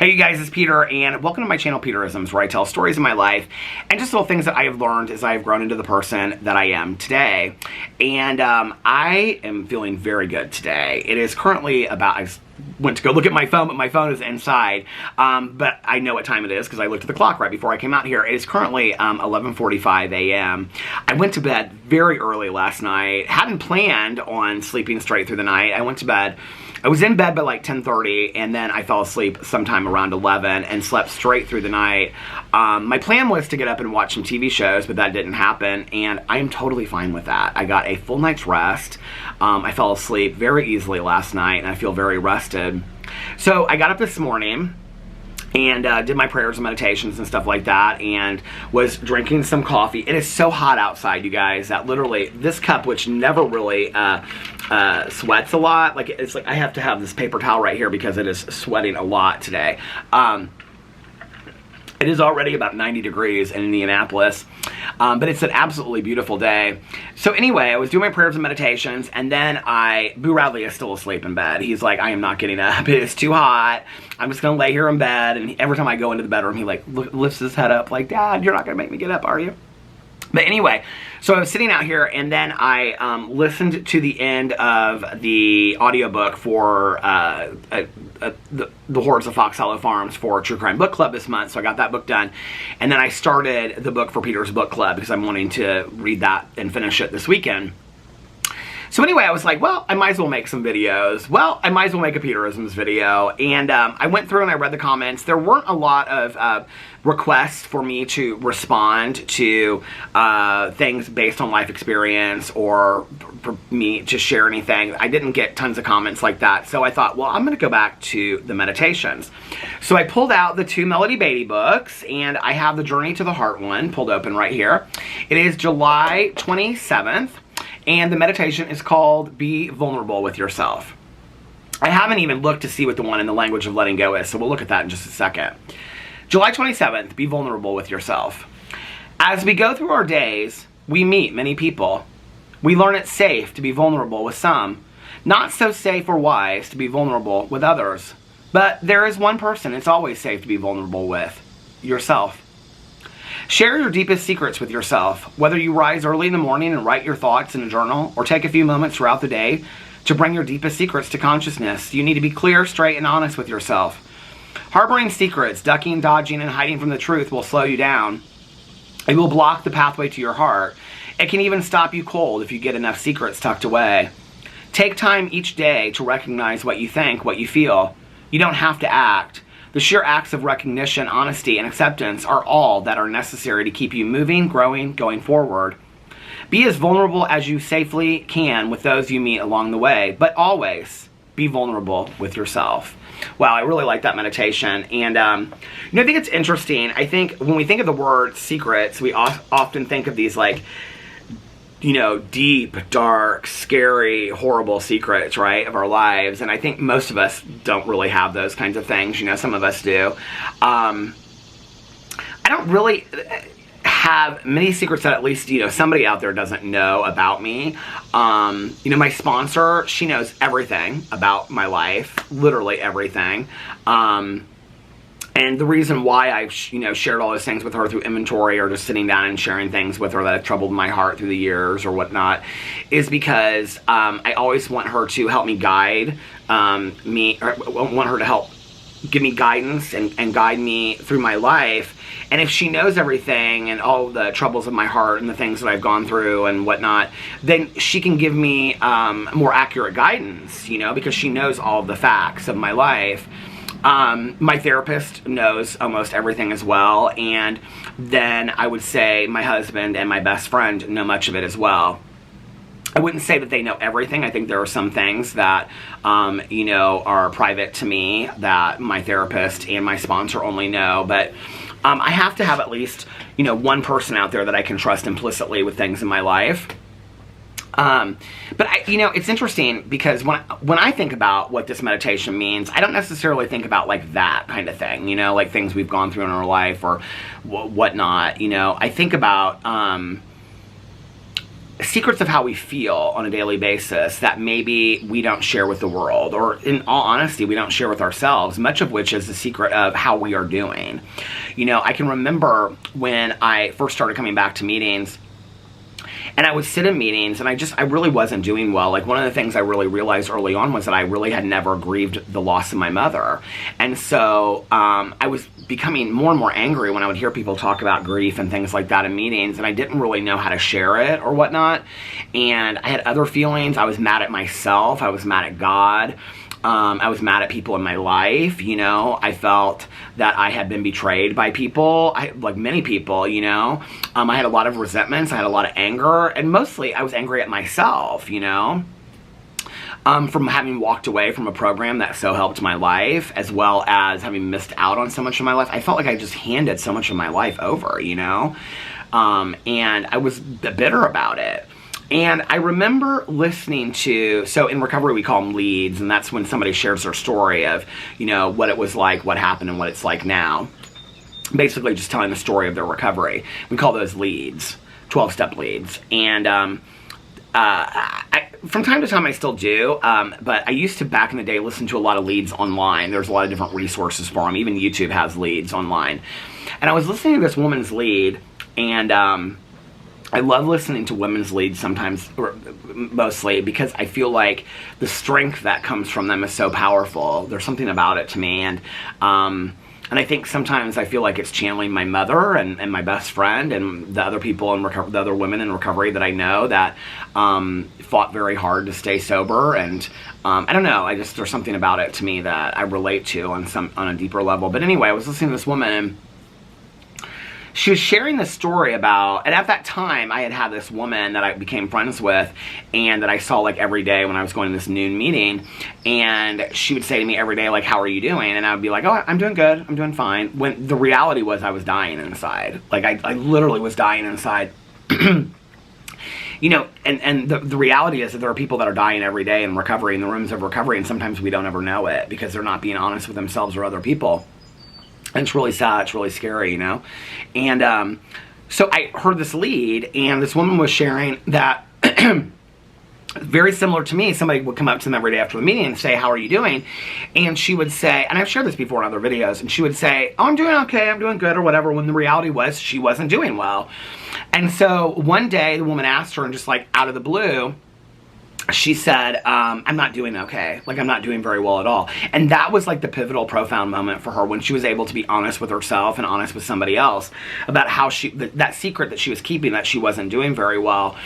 Hey you guys, it's Peter, and welcome to my channel, Peterisms, where I tell stories of my life and just little things that I have learned as I have grown into the person that I am today. And I am feeling very good today. It is currently about, I went to go look at my phone, but my phone is inside. But I know what time it is because I looked at the clock right before I came out here. It is currently 11:45 a.m. I went to bed very early last night. Hadn't planned on sleeping straight through the night. I went to bed. I was in bed by like 10:30, and then I fell asleep sometime around 11 and slept straight through the night. My plan was to get up and watch some TV shows, but that didn't happen, and I am totally fine with that. I got a full night's rest. I fell asleep very easily last night, and I feel very rested. So I got up this morning and did my prayers and meditations and stuff like that, and was drinking some coffee. It is so hot outside, you guys, that literally this cup, which never really sweats a lot, like it's like I have to have this paper towel right here because it is sweating a lot today. It is already about 90 degrees in Indianapolis, but it's an absolutely beautiful day. So anyway, I was doing my prayers and meditations, and then Boo Radley is still asleep in bed. He's like, I am not getting up. It is too hot. I'm just going to lay here in bed. And every time I go into the bedroom, he like lifts his head up like, Dad, you're not going to make me get up, are you? But anyway, so I was sitting out here, and then I listened to the end of the audiobook for the Horrors of Fox Hollow Farms for True Crime Book Club this month, so I got that book done. And then I started the book for Peter's Book Club because I'm wanting to read that and finish it this weekend. So anyway, I was like, well, I might as well make some videos. Well, I might as well make a Peterisms video. And I went through and I read the comments. There weren't a lot of requests for me to respond to things based on life experience or for me to share anything. I didn't get tons of comments like that. So I thought, well, I'm going to go back to the meditations. So I pulled out the two Melody Beatty books, and I have the Journey to the Heart one pulled open right here. It is July 27th. And the meditation is called Be Vulnerable with Yourself. I haven't even looked to see what the one in the language of letting go is, so we'll look at that in just a second. July 27th, be vulnerable with yourself. As we go through our days, we meet many people. We learn it's safe to be vulnerable with some, not so safe or wise to be vulnerable with others. But there is one person it's always safe to be vulnerable with, yourself. Share your deepest secrets with yourself, whether you rise early in the morning and write your thoughts in a journal, or take a few moments throughout the day to bring your deepest secrets to consciousness. You need to be clear, straight, and honest with yourself. Harboring secrets, ducking, dodging, and hiding from the truth will slow you down. It will block the pathway to your heart. It can even stop you cold if you get enough secrets tucked away. Take time each day to recognize what you think, what you feel. You don't have to act. The sheer acts of recognition, honesty, and acceptance are all that are necessary to keep you moving, growing, going forward. Be as vulnerable as you safely can with those you meet along the way, but always be vulnerable with yourself. Wow, I really like that meditation. And, I think it's interesting. I think when we think of the word secrets, we often think of these like, deep, dark, scary, horrible secrets, right, of our lives. And I think most of us don't really have those kinds of things. Some of us do. I don't really have many secrets that at least, somebody out there doesn't know about me. My sponsor, she knows everything about my life, literally everything. And the reason why I've, shared all those things with her through inventory or just sitting down and sharing things with her that have troubled my heart through the years or whatnot is because I always want her to help me guide me, or want her to help give me guidance and guide me through my life. And if she knows everything and all the troubles of my heart and the things that I've gone through and whatnot, then she can give me more accurate guidance, because she knows all of the facts of my life. My therapist knows almost everything as well, and then I would say my husband and my best friend know much of it as well. I wouldn't say that they know everything. I think there are some things that, are private to me that my therapist and my sponsor only know, but I have to have at least, one person out there that I can trust implicitly with things in my life. But it's interesting because when I think about what this meditation means, I don't necessarily think about like that kind of thing, like things we've gone through in our life or whatnot. I think about, secrets of how we feel on a daily basis that maybe we don't share with the world, or in all honesty, we don't share with ourselves, much of which is the secret of how we are doing. You know, I can remember when I first started coming back to meetings, and I would sit in meetings, and I really wasn't doing well. Like, one of the things I really realized early on was that I really had never grieved the loss of my mother. And so I was becoming more and more angry when I would hear people talk about grief and things like that in meetings, and I didn't really know how to share it or whatnot. And I had other feelings. I was mad at myself. I was mad at God. I was mad at people in my life, you know. I felt that I had been betrayed by people, like many people, you know. I had a lot of resentments, I had a lot of anger, and mostly I was angry at myself, you know. From having walked away from a program that so helped my life, as well as having missed out on so much of my life. I felt like I just handed so much of my life over, you know. And I was bitter about it. And I remember listening to, so in recovery we call them leads, and that's when somebody shares their story of, you know, what it was like, what happened, and what it's like now. Basically just telling the story of their recovery. We call those leads, 12-step leads. And from time to time I still do, but I used to, back in the day, listen to a lot of leads online. There's a lot of different resources for them. Even YouTube has leads online. And I was listening to this woman's lead, and I love listening to women's leads sometimes, or mostly, because I feel like the strength that comes from them is so powerful. There's something about it to me, and I think sometimes I feel like it's channeling my mother and my best friend and the other people in recovery, the other women in recovery that I know that fought very hard to stay sober, and I don't know, there's something about it to me that I relate to on a deeper level. But anyway, I was listening to this woman, and she was sharing this story about, and at that time I had this woman that I became friends with and that I saw like every day when I was going to this noon meeting, and she would say to me every day, like, how are you doing? And I would be like, oh, I'm doing good, I'm doing fine, when the reality was I was dying inside. Like, I literally was dying inside. You know, and the reality is that there are people that are dying every day in recovery, in the rooms of recovery, and sometimes we don't ever know it because they're not being honest with themselves or other people. And it's really sad, it's really scary, you know. And so I heard this lead, and this woman was sharing that, very similar to me, somebody would come up to them every day after the meeting and say, how are you doing? And she would say, and I've shared this before in other videos, and she would say, oh, I'm doing okay, I'm doing good, or whatever, when the reality was she wasn't doing well. And so one day the woman asked her, and just like out of the blue, she said, I'm not doing okay. Like, I'm not doing very well at all. And that was like the pivotal, profound moment for her, when she was able to be honest with herself and honest with somebody else about how that secret that she was keeping, that she wasn't doing very well.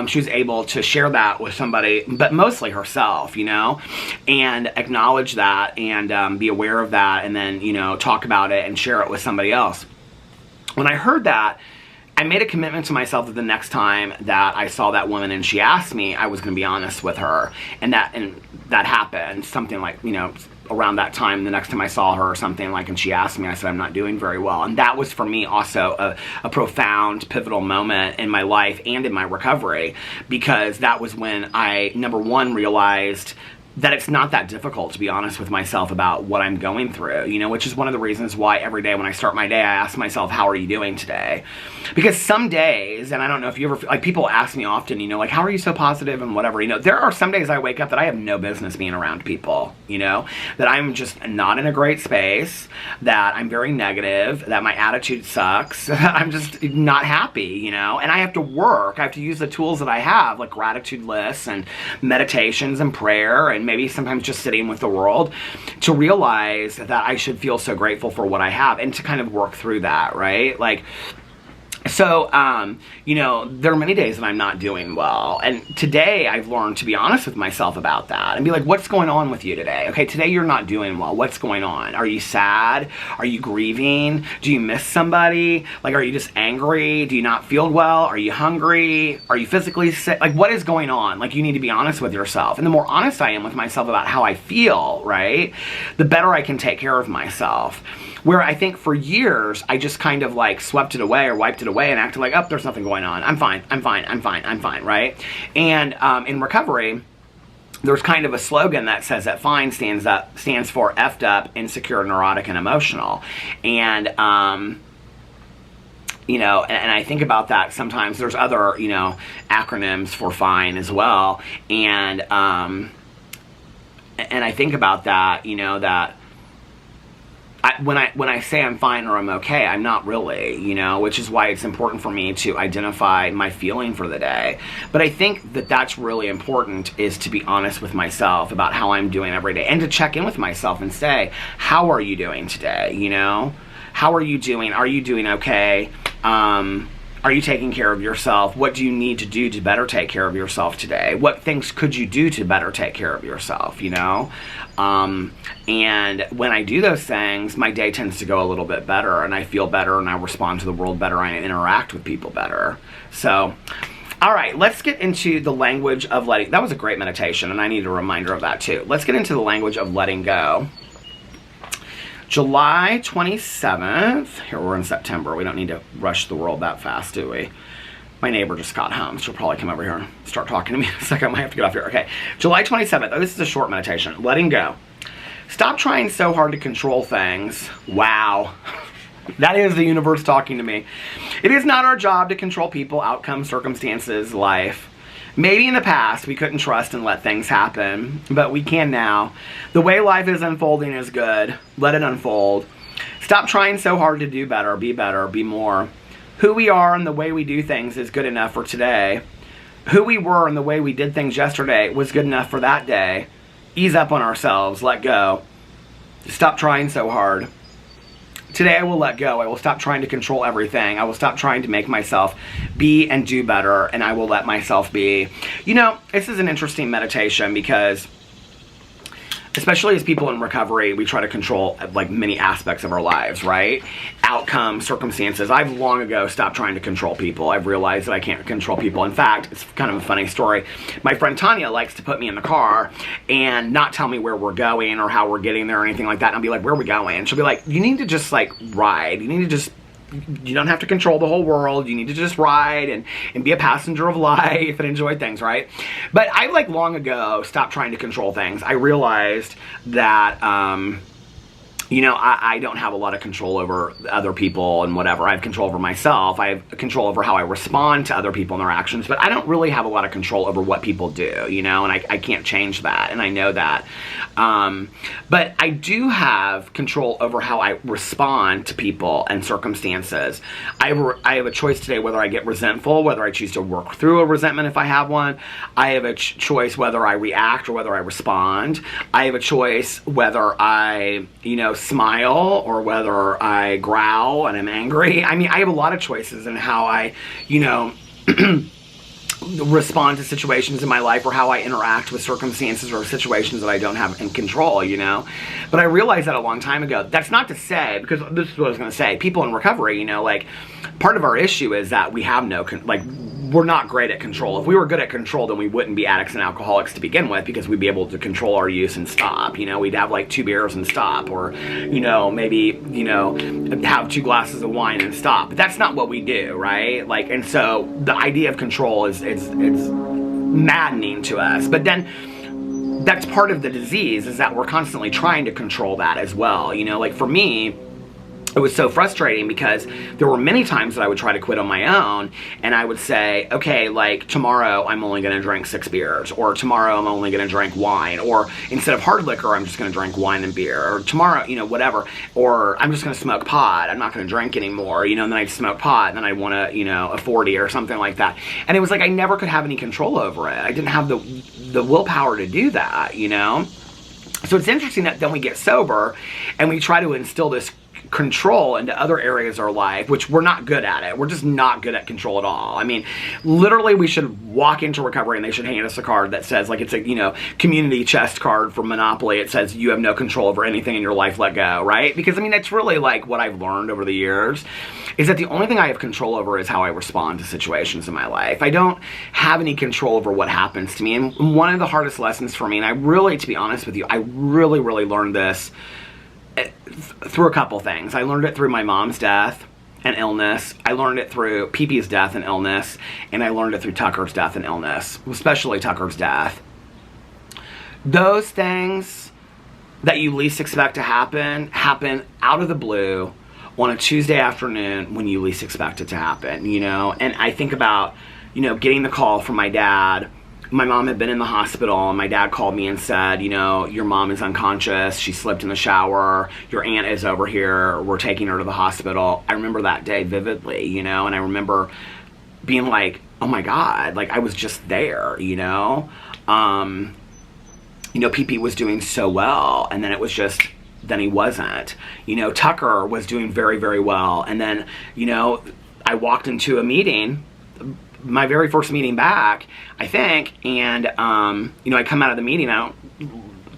She was able to share that with somebody, but mostly herself, you know, and acknowledge that, and be aware of that, and then, you know, talk about it and share it with somebody else. When I heard that, I made a commitment to myself that the next time that I saw that woman and she asked me, I was going to be honest with her. And that happened, something like, you know, around that time, the next time I saw her or something like, and she asked me, I said, I'm not doing very well. And that was for me also a profound, pivotal moment in my life and in my recovery, because that was when I, number one, realized that it's not that difficult to be honest with myself about what I'm going through, you know, which is one of the reasons why every day when I start my day, I ask myself, how are you doing today? Because some days, and I don't know if you ever, like, people ask me often, you know, like, how are you so positive and whatever, you know, there are some days I wake up that I have no business being around people, you know, that I'm just not in a great space, that I'm very negative, that my attitude sucks, I'm just not happy, you know, and I have to work, I have to use the tools that I have, like gratitude lists and meditations and prayer, and maybe sometimes just sitting with the world, to realize that I should feel so grateful for what I have, and to kind of work through that, right? Like, so, you know, there are many days that I'm not doing well, and today I've learned to be honest with myself about that, and be like, what's going on with you today? Okay, today you're not doing well. What's going on? Are you sad? Are you grieving? Do you miss somebody? Like, are you just angry? Do you not feel well? Are you hungry? Are you physically sick? Like, what is going on? Like, you need to be honest with yourself, and the more honest I am with myself about how I feel, right, the better I can take care of myself. Where I think for years, I just kind of like swept it away or wiped it away and acted like, oh, there's nothing going on. I'm fine, I'm fine, I'm fine, I'm fine, right? And in recovery, there's kind of a slogan that says that FINE stands for effed up, insecure, neurotic, and emotional. And, you know, and I think about that sometimes. There's other, you know, acronyms for fine as well. And I think about that, you know, that when I say I'm fine or I'm okay, I'm not really, you know, which is why it's important for me to identify my feeling for the day. But I think that that's really important, is to be honest with myself about how I'm doing every day, and to check in with myself and say, how are you doing today, you know? How are you doing? Are you doing okay? Are you taking care of yourself? What do you need to do to better take care of yourself today? What things could you do to better take care of yourself, you know? And when I do those things, my day tends to go a little bit better, and I feel better, and I respond to the world better, and I interact with people better. So, all right, let's get into the language of letting. That was a great meditation, and I need a reminder of that too. Let's get into the language of letting go. July 27th, here we're in September, we don't need to rush the world that fast, do we? My neighbor just got home. She'll probably come over here and start talking to me in a second. I might have to get off here. Okay, July 27th. Oh, this is a short meditation. Letting go. Stop trying so hard to control things. Wow. That is the universe talking to me. It is not our job to control people, outcomes, circumstances, life. Maybe in the past we couldn't trust and let things happen, but we can now. The way life is unfolding is good. Let it unfold. Stop trying so hard to do better, be more. Who we are and the way we do things is good enough for today. Who we were and the way we did things yesterday was good enough for that day. Ease up on ourselves. Let go. Stop trying so hard. Today I will let go. I will stop trying to control everything. I will stop trying to make myself be and do better, and I will let myself be. You know, this is an interesting meditation because, especially as people in recovery, we try to control like many aspects of our lives, right? Outcomes, circumstances. I've long ago stopped trying to control people. I've realized that I can't control people. In fact, it's kind of a funny story. My friend Tanya likes to put me in the car and not tell me where we're going or how we're getting there or anything like that. And I'll be like, where are we going? And she'll be like, you need to just like ride. You need to just, you don't have to control the whole world. You need to just ride and be a passenger of life and enjoy things, right? But I like long ago stopped trying to control things. I realized that, you know, I don't have a lot of control over other people and whatever. I have control over myself. I have control over how I respond to other people and their actions, but I don't really have a lot of control over what people do, you know, and I can't change that, and I know that. But I do have control over how I respond to people and circumstances. I have a choice today whether I get resentful, whether I choose to work through a resentment if I have one. I have a choice whether I react or whether I respond. I have a choice whether I, you know, smile or whether I growl and I'm angry. I mean, I have a lot of choices in how I, you know, respond to situations in my life, or how I interact with circumstances or situations that I don't have in control, you know. But I realized that a long time ago. That's not to say, because this is what I was going to say, people in recovery, you know, like, part of our issue is that we have no, like, we're not great at control. If we were good at control, then we wouldn't be addicts and alcoholics to begin with, because we'd be able to control our use and stop. You know, we'd have like 2 beers and stop, or, you know, maybe, you know, have 2 glasses of wine and stop. But that's not what we do, right? Like, and so the idea of control is maddening to us. But then that's part of the disease, is that we're constantly trying to control that as well. You know, like for me, it was so frustrating because there were many times that I would try to quit on my own, and I would say, okay, like tomorrow I'm only going to drink 6 beers, or tomorrow I'm only going to drink wine, or instead of hard liquor I'm just going to drink wine and beer, or tomorrow, you know, whatever, or I'm just going to smoke pot, I'm not going to drink anymore, you know, and then I'd smoke pot, and then I'd want to, you know, a 40 or something like that. And it was like I never could have any control over it. I didn't have the willpower to do that, you know. So it's interesting that then we get sober and we try to instill this control into other areas of our life, which we're not good at it. We're just not good at control at all. I mean, literally we should walk into recovery and they should hand us a card that says, like, it's a, you know, community chest card for Monopoly. It says you have no control over anything in your life, let go, right? Because I mean, that's really like what I've learned over the years, is that the only thing I have control over is how I respond to situations in my life. I don't have any control over what happens to me. And one of the hardest lessons for me, and I really, to be honest with you, I really learned this through a couple things. I learned it through my mom's death and illness. I learned it through Pee-Pee's death and illness. And I learned it through Tucker's death and illness, especially Tucker's death. Those things that you least expect to happen out of the blue, on a Tuesday afternoon when you least expect it to happen, you know? And I think about, you know, getting the call from my dad. My mom had been in the hospital, and my dad called me and said, you know, your mom is unconscious. She slipped in the shower. Your aunt is over here. We're taking her to the hospital. I remember that day vividly, you know, and I remember being like, oh my God, like I was just there, you know? You know, PP was doing so well, and then it was just, then he wasn't. You know, Tucker was doing very, very well, and then, you know, I walked into a meeting, my very first meeting back, I think, and, you know, I come out of the meeting, I don't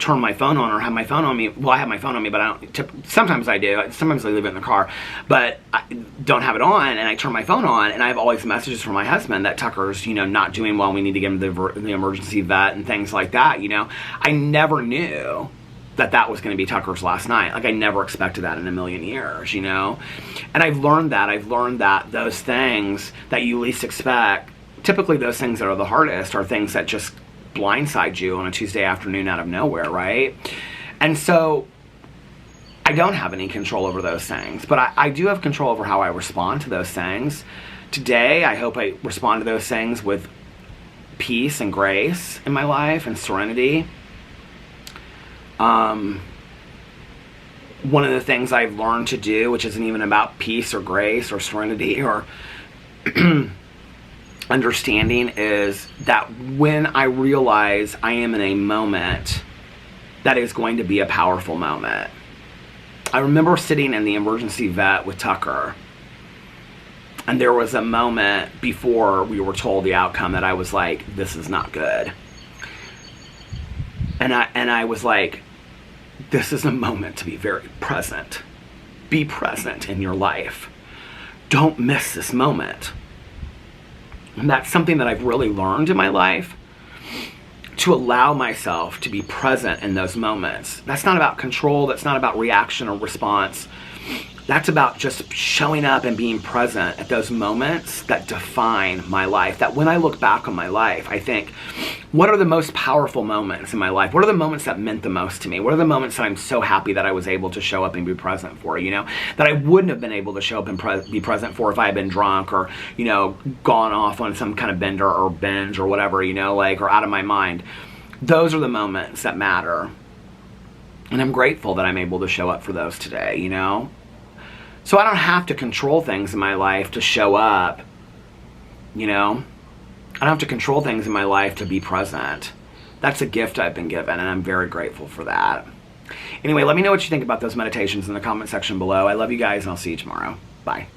turn my phone on or have my phone on me. Well, I have my phone on me, but I don't, sometimes I do. Sometimes I leave it in the car, but I don't have it on, and I turn my phone on, and I have all these messages from my husband that Tucker's, you know, not doing well, we need to get him to the emergency vet and things like that, you know. I never knew that was going to be Tucker's last night. Like, I never expected that in a million years, you know. And I've learned that those things that you least expect, typically those things that are the hardest are things that just blindside you on a Tuesday afternoon out of nowhere, right? And so I don't have any control over those things, but I do have control over how I respond to those things. Today, I hope I respond to those things with peace and grace in my life and serenity. One of the things I've learned to do, which isn't even about peace or grace or serenity or understanding, is that when I realize I am in a moment that is going to be a powerful moment. I remember sitting in the emergency vet with Tucker, and there was a moment before we were told the outcome that I was like, this is not good. And I was like, this is a moment to be very present. Be present in your life. Don't miss this moment. And that's something that I've really learned in my life, to allow myself to be present in those moments. That's not about control. That's not about reaction or response. That's about just showing up and being present at those moments that define my life. That when I look back on my life, I think, what are the most powerful moments in my life? What are the moments that meant the most to me? What are the moments that I'm so happy that I was able to show up and be present for, you know? That I wouldn't have been able to show up and be present for if I had been drunk or, you know, gone off on some kind of bender or binge or whatever, you know, like, or out of my mind. Those are the moments that matter. And I'm grateful that I'm able to show up for those today, you know? So I don't have to control things in my life to show up, you know? I don't have to control things in my life to be present. That's a gift I've been given, and I'm very grateful for that. Anyway, let me know what you think about those meditations in the comment section below. I love you guys, and I'll see you tomorrow. Bye.